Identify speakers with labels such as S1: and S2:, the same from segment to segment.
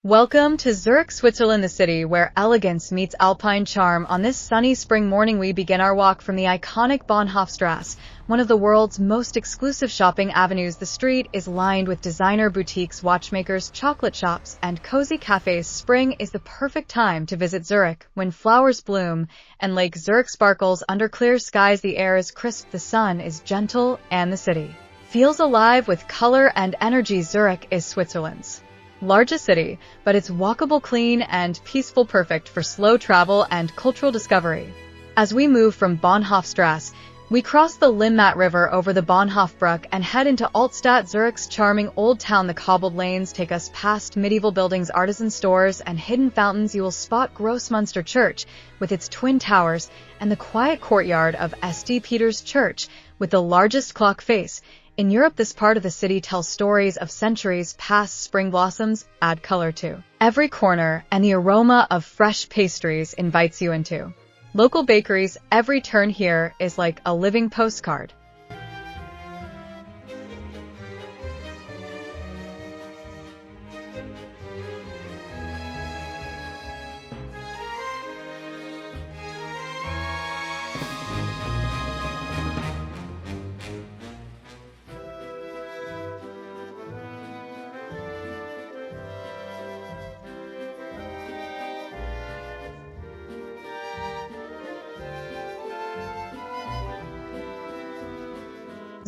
S1: Welcome to Zurich, Switzerland, the city where elegance meets alpine charm. On this sunny spring morning, we begin our walk from the iconic Bahnhofstrasse, one of the world's most exclusive shopping avenues. The street is lined with designer boutiques, watchmakers, chocolate shops, and cozy cafés. Spring is the perfect time to visit Zurich, when flowers bloom and Lake Zurich sparkles under clear skies. The air is crisp, the sun is gentle, and the city feels alive with color and energy. Zurich is Switzerland's largest city, but it's walkable, clean, and peaceful, perfect for slow travel and cultural discovery. As we move from Bahnhofstrasse, we cross the Limmat River over the Bahnhofbrücke and head into Altstadt. Zurich's charming old town. The cobbled lanes take us past medieval buildings, artisan stores, and hidden fountains. You will spot Grossmünster Church with its twin towers and the quiet courtyard of St. Peter's Church with the largest clock face. In Europe, this part of the city tells stories of centuries past. Spring blossoms add color to every corner, and the aroma of fresh pastries invites you into local bakeries. Every turn here is like a living postcard.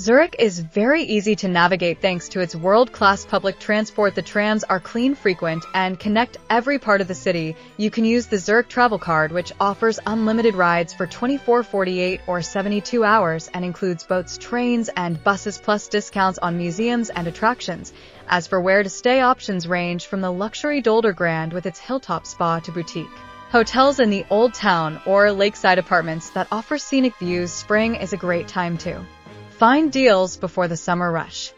S1: Zurich is very easy to navigate thanks to its world-class public transport. The trams are clean, frequent, and connect every part of the city. You can use the Zurich Travel Card, which offers unlimited rides for 24, 48, or 72 hours and includes boats, trains, and buses, plus discounts on museums and attractions. As for where to stay, options range from the luxury Dolder Grand with its hilltop spa to boutique hotels in the Old Town or Lakeside apartments that offer scenic views. Spring is a great time to find deals before the summer rush.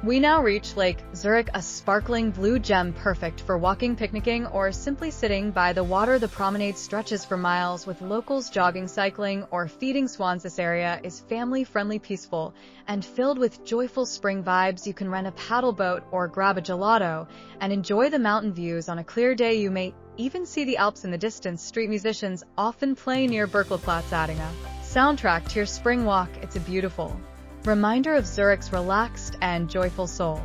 S1: We now reach Lake Zurich, a sparkling blue gem perfect for walking, picnicking, or simply sitting by the water. The promenade stretches for miles with locals jogging, cycling, or feeding swans. This area is family-friendly, peaceful, and filled with joyful spring vibes. You can rent a paddle boat or grab a gelato and enjoy the mountain views. On a clear day, you may even see the Alps in the distance. Street musicians often play near Berkelplatz, adding a soundtrack to your spring walk. It's a beautiful reminder of Zurich's relaxed and joyful soul.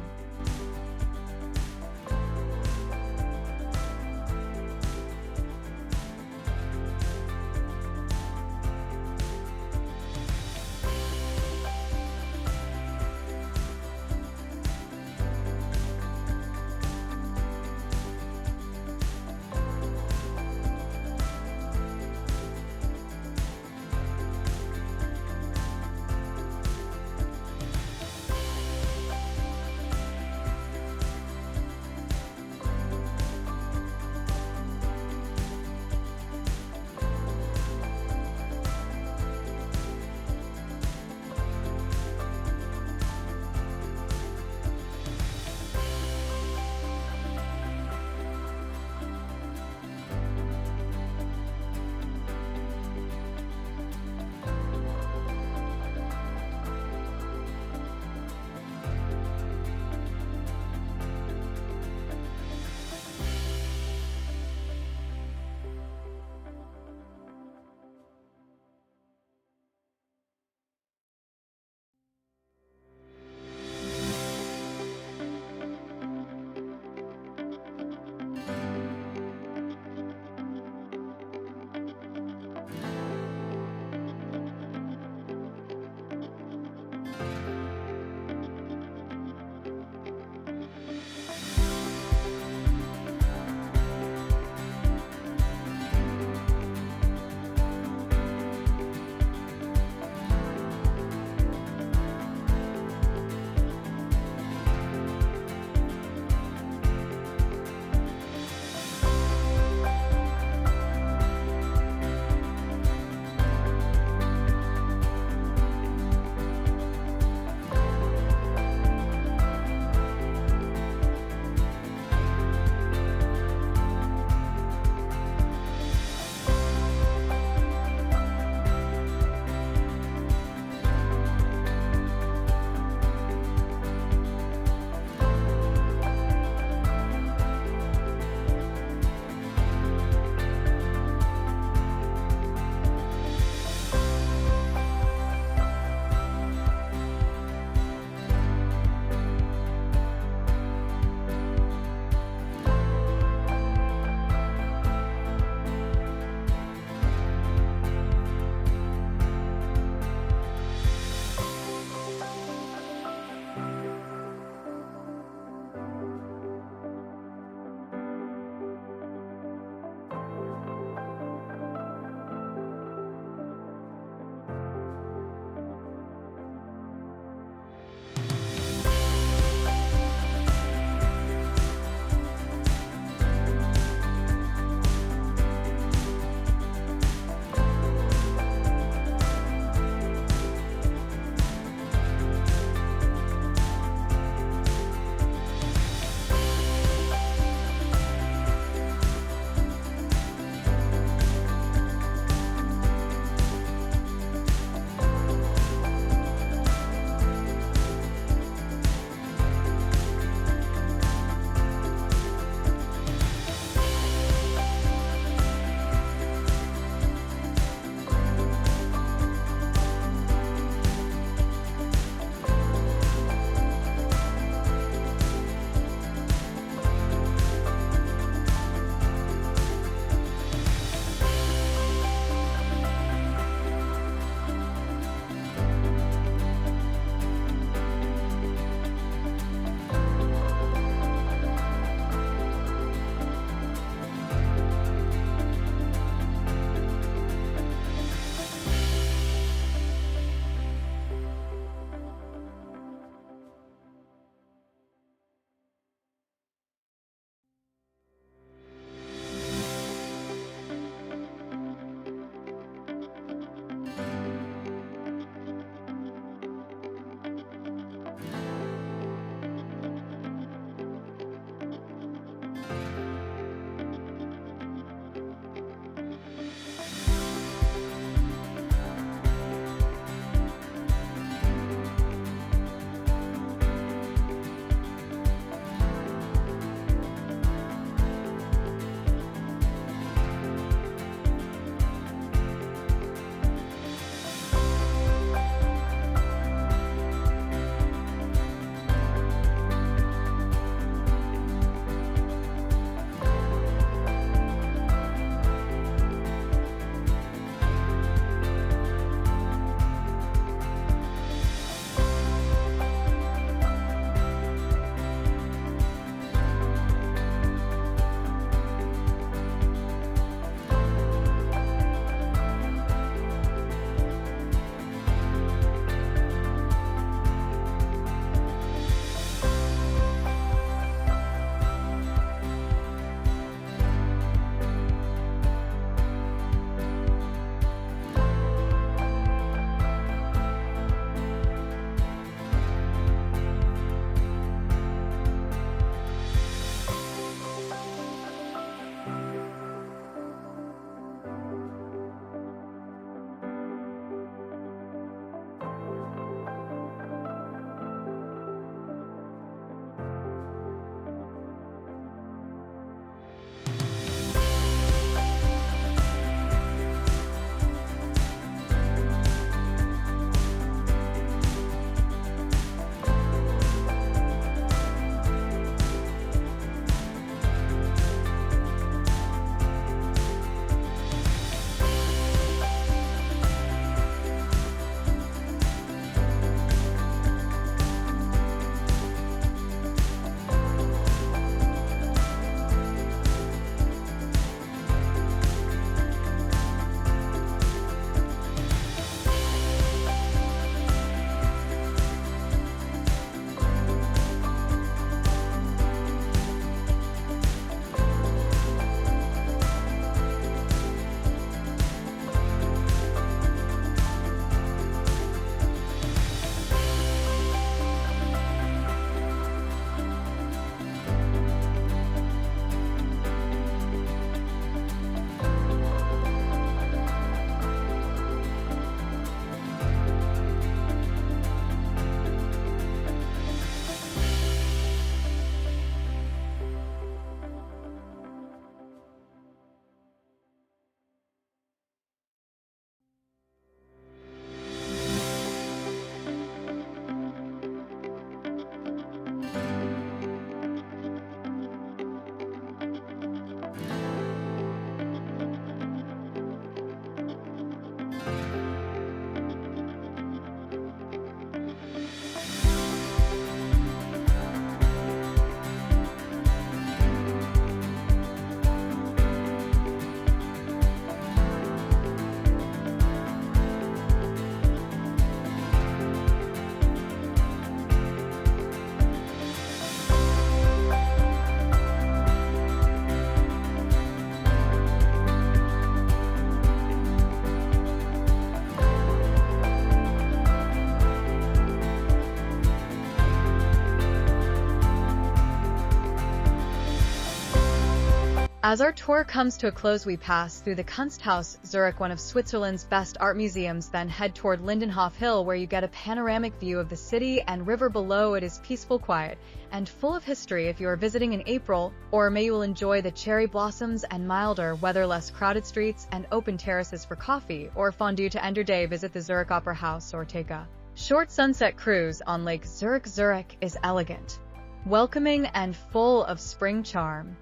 S1: As our tour comes to a close, we pass through the Kunsthaus Zurich, one of Switzerland's best art museums, then head toward Lindenhof Hill, where you get a panoramic view of the city and river below. It is peaceful, quiet, and full of history if you are visiting in April, or May. You will enjoy the cherry blossoms and milder weather, less crowded streets, and open terraces for coffee or fondue. To end your day, visit the Zurich Opera House or take a short sunset cruise on Lake Zurich. Zurich is elegant, welcoming, and full of spring charm.